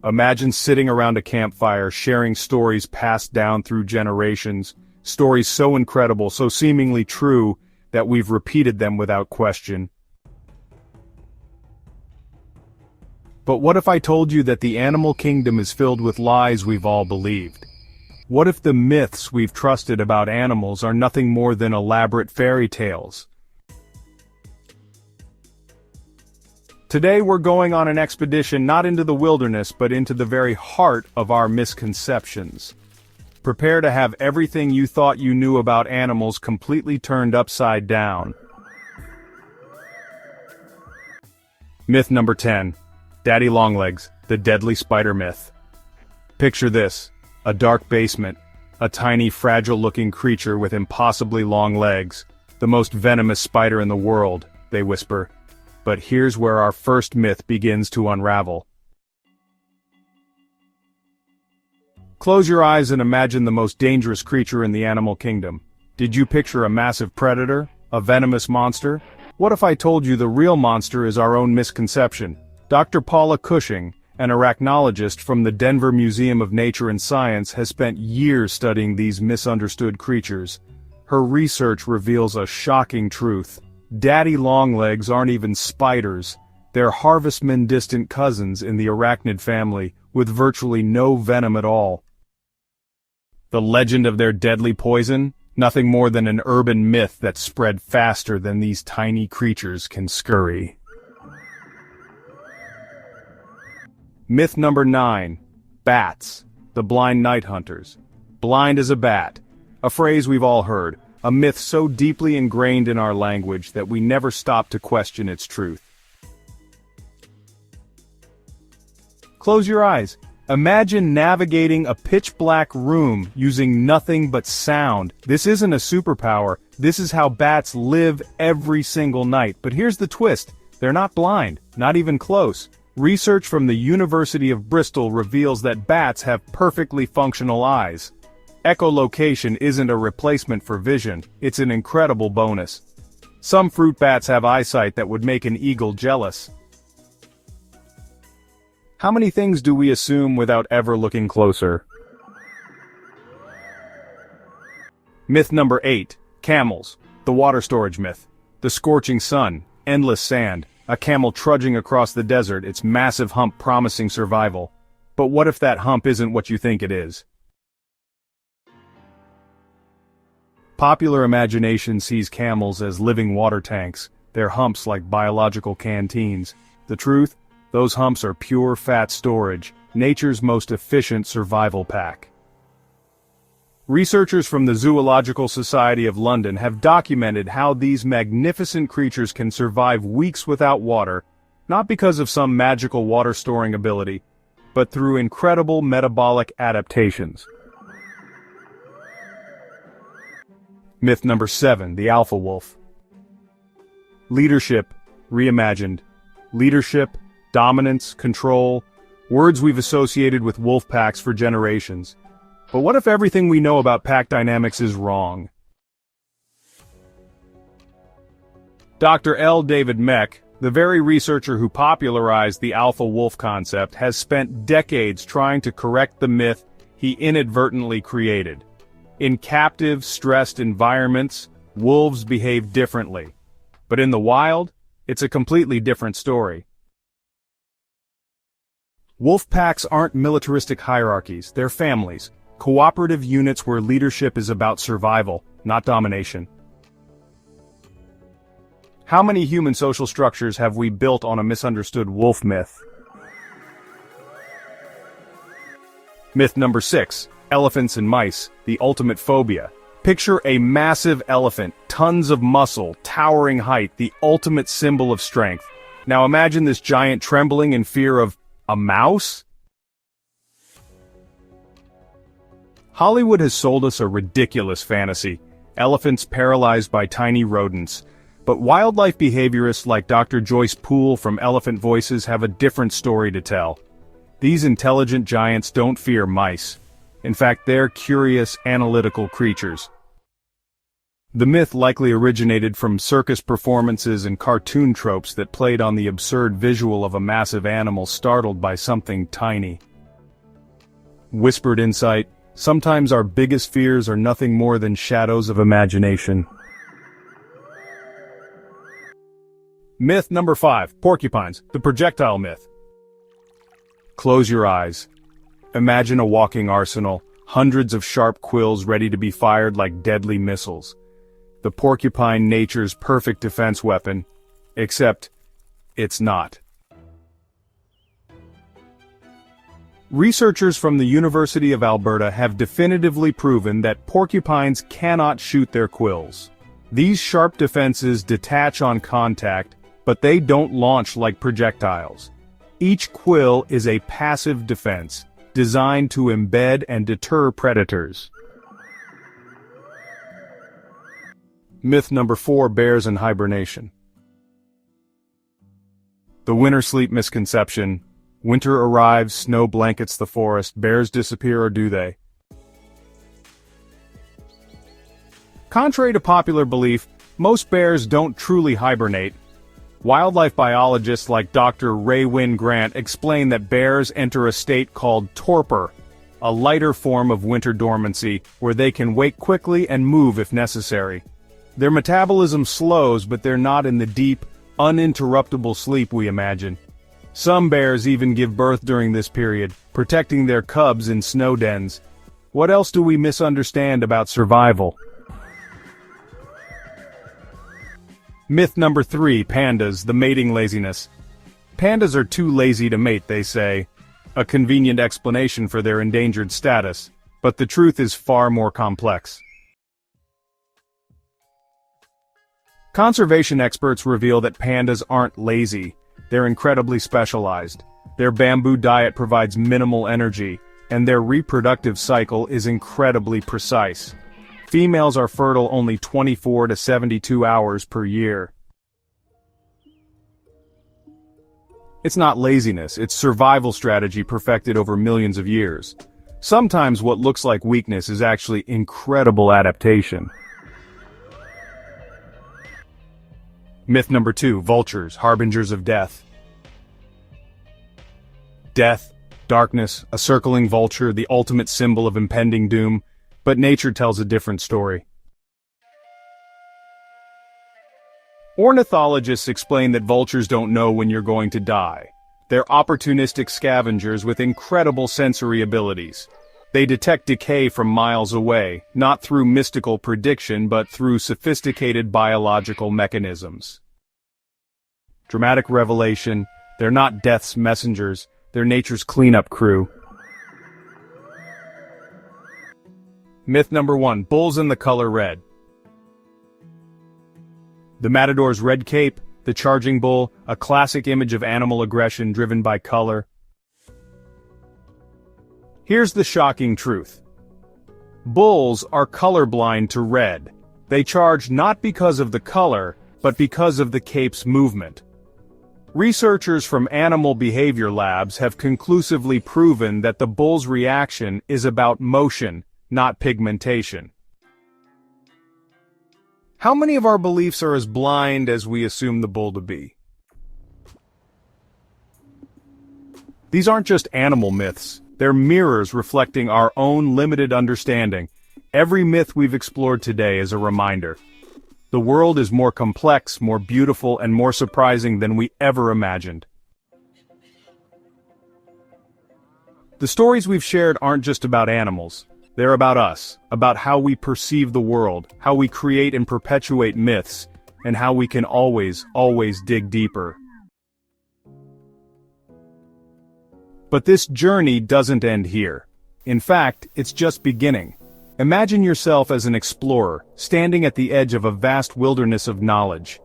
Imagine sitting around a campfire sharing stories passed down through generations, stories so incredible, so seemingly true, that we've repeated them without question. But what if I told you that the animal kingdom is filled with lies we've all believed? What if the myths we've trusted about animals are nothing more than elaborate fairy tales? Today we're going on an expedition not into the wilderness but into the very heart of our misconceptions. Prepare to have everything you thought you knew about animals completely turned upside down. Myth number 10. Daddy Longlegs, the deadly spider myth. Picture this: a dark basement, a tiny fragile-looking creature with impossibly long legs, the most venomous spider in the world, they whisper. But here's where our first myth begins to unravel. Close your eyes and imagine the most dangerous creature in the animal kingdom. Did you picture a massive predator? A venomous monster? What if I told you the real monster is our own misconception? Dr. Paula Cushing, an arachnologist from the Denver Museum of Nature and Science, has spent years studying these misunderstood creatures. Her research reveals a shocking truth. Daddy longlegs aren't even spiders. They're harvestmen distant cousins in the arachnid family, with virtually no venom at all. The legend of their deadly poison? Nothing more than an urban myth that spread faster than these tiny creatures can scurry. Myth number 9. Bats, the blind night hunters. Blind as a bat. A phrase we've all heard. A myth so deeply ingrained in our language that we never stop to question its truth. Close your eyes. Imagine navigating a pitch-black room using nothing but sound. This isn't a superpower. This is how bats live every single night. But here's the twist. They're not blind, not even close. Research from the University of Bristol reveals that bats have perfectly functional eyes. Echolocation isn't a replacement for vision, it's an incredible bonus. Some fruit bats have eyesight that would make an eagle jealous. How many things do we assume without ever looking closer? Myth number 8. Camels, the water storage myth. The scorching sun, endless sand, a camel trudging across the desert, its massive hump promising survival. But what if that hump isn't what you think it is? Popular imagination sees camels as living water tanks, their humps like biological canteens. The truth? Those humps are pure fat storage, nature's most efficient survival pack. Researchers from the Zoological Society of London have documented how these magnificent creatures can survive weeks without water, not because of some magical water-storing ability, but through incredible metabolic adaptations. Myth number 7, the alpha wolf. Leadership, reimagined. Leadership, dominance, control, words we've associated with wolf packs for generations. But what if everything we know about pack dynamics is wrong? Dr. L. David Mech, the very researcher who popularized the alpha wolf concept, has spent decades trying to correct the myth he inadvertently created. In captive, stressed environments, wolves behave differently. But in the wild, it's a completely different story. Wolf packs aren't militaristic hierarchies, they're families, cooperative units where leadership is about survival, not domination. How many human social structures have we built on a misunderstood wolf myth? Myth number 6. Elephants and mice, the ultimate phobia. Picture a massive elephant, tons of muscle, towering height, the ultimate symbol of strength. Now imagine this giant trembling in fear of a mouse? Hollywood has sold us a ridiculous fantasy. Elephants paralyzed by tiny rodents. But wildlife behaviorists like Dr. Joyce Poole from Elephant Voices have a different story to tell. These intelligent giants don't fear mice. In fact, they're curious, analytical creatures. The myth likely originated from circus performances and cartoon tropes that played on the absurd visual of a massive animal startled by something tiny. whispered insight. Sometimes our biggest fears are nothing more than shadows of imagination. Myth number 5, porcupines, the projectile myth. Close your eyes. Imagine a walking arsenal, hundreds of sharp quills ready to be fired like deadly missiles. The porcupine, nature's perfect defense weapon, except it's not. Researchers from the University of Alberta have definitively proven that porcupines cannot shoot their quills. These sharp defenses detach on contact, but they don't launch like projectiles. Each quill is a passive defense, designed to embed and deter predators. Myth number 4, bears in hibernation. The winter sleep misconception. Winter arrives, snow blankets the forest, bears disappear, or do they? Contrary to popular belief, most bears don't truly hibernate. Wildlife biologists like Dr. Ray Wynn Grant explain that bears enter a state called torpor, a lighter form of winter dormancy, where they can wake quickly and move if necessary. Their metabolism slows, but they're not in the deep, uninterruptible sleep we imagine. Some bears even give birth during this period, protecting their cubs in snow dens. What else do we misunderstand about survival? Myth number 3, pandas, the mating laziness. Pandas are too lazy to mate, they say. A convenient explanation for their endangered status. But the truth is far more complex. Conservation experts reveal that pandas aren't lazy. They're incredibly specialized. Their bamboo diet provides minimal energy, and their reproductive cycle is incredibly precise. Females are fertile only 24 to 72 hours per year. It's not laziness, it's survival strategy perfected over millions of years. Sometimes what looks like weakness is actually incredible adaptation. Myth number 2, vultures, harbingers of death. Death, darkness, a circling vulture, the ultimate symbol of impending doom. But nature tells a different story. Ornithologists explain that vultures don't know when you're going to die. They're opportunistic scavengers with incredible sensory abilities. They detect decay from miles away, not through mystical prediction but through sophisticated biological mechanisms. Dramatic revelation, they're not death's messengers, they're nature's cleanup crew. Myth number 1, bulls in the color red. The matador's red cape, the charging bull, a classic image of animal aggression driven by color. Here's the shocking truth. Bulls are colorblind to red. They charge not because of the color, but because of the cape's movement. Researchers from animal behavior labs have conclusively proven that the bull's reaction is about motion, not pigmentation. How many of our beliefs are as blind as we assume the bull to be? These aren't just animal myths, they're mirrors reflecting our own limited understanding. Every myth we've explored today is a reminder. The world is more complex, more beautiful, and more surprising than we ever imagined. The stories we've shared aren't just about animals. They're about us, about how we perceive the world, how we create and perpetuate myths, and how we can always dig deeper. But this journey doesn't end here. In fact, it's just beginning. Imagine yourself as an explorer, standing at the edge of a vast wilderness of knowledge.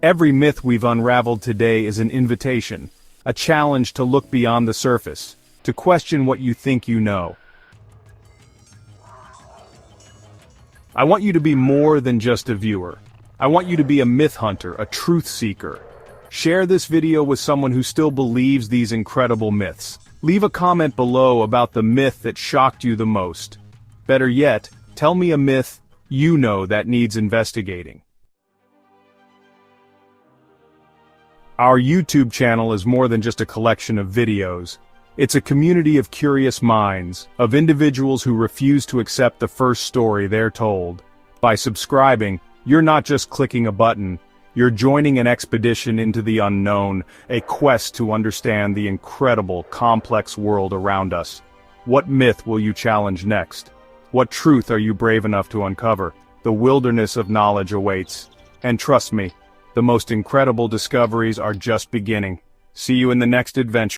Every myth we've unraveled today is an invitation, a challenge to look beyond the surface, to question what you think you know. I want you to be more than just a viewer. I want you to be a myth hunter, a truth seeker. Share this video with someone who still believes these incredible myths. Leave a comment below about the myth that shocked you the most. Better yet, tell me a myth you know that needs investigating. Our YouTube channel is more than just a collection of videos. It's a community of curious minds, of individuals who refuse to accept the first story they're told. By subscribing, you're not just clicking a button, you're joining an expedition into the unknown, a quest to understand the incredible, complex world around us. What myth will you challenge next? What truth are you brave enough to uncover? The wilderness of knowledge awaits. And trust me, the most incredible discoveries are just beginning. See you in the next adventure.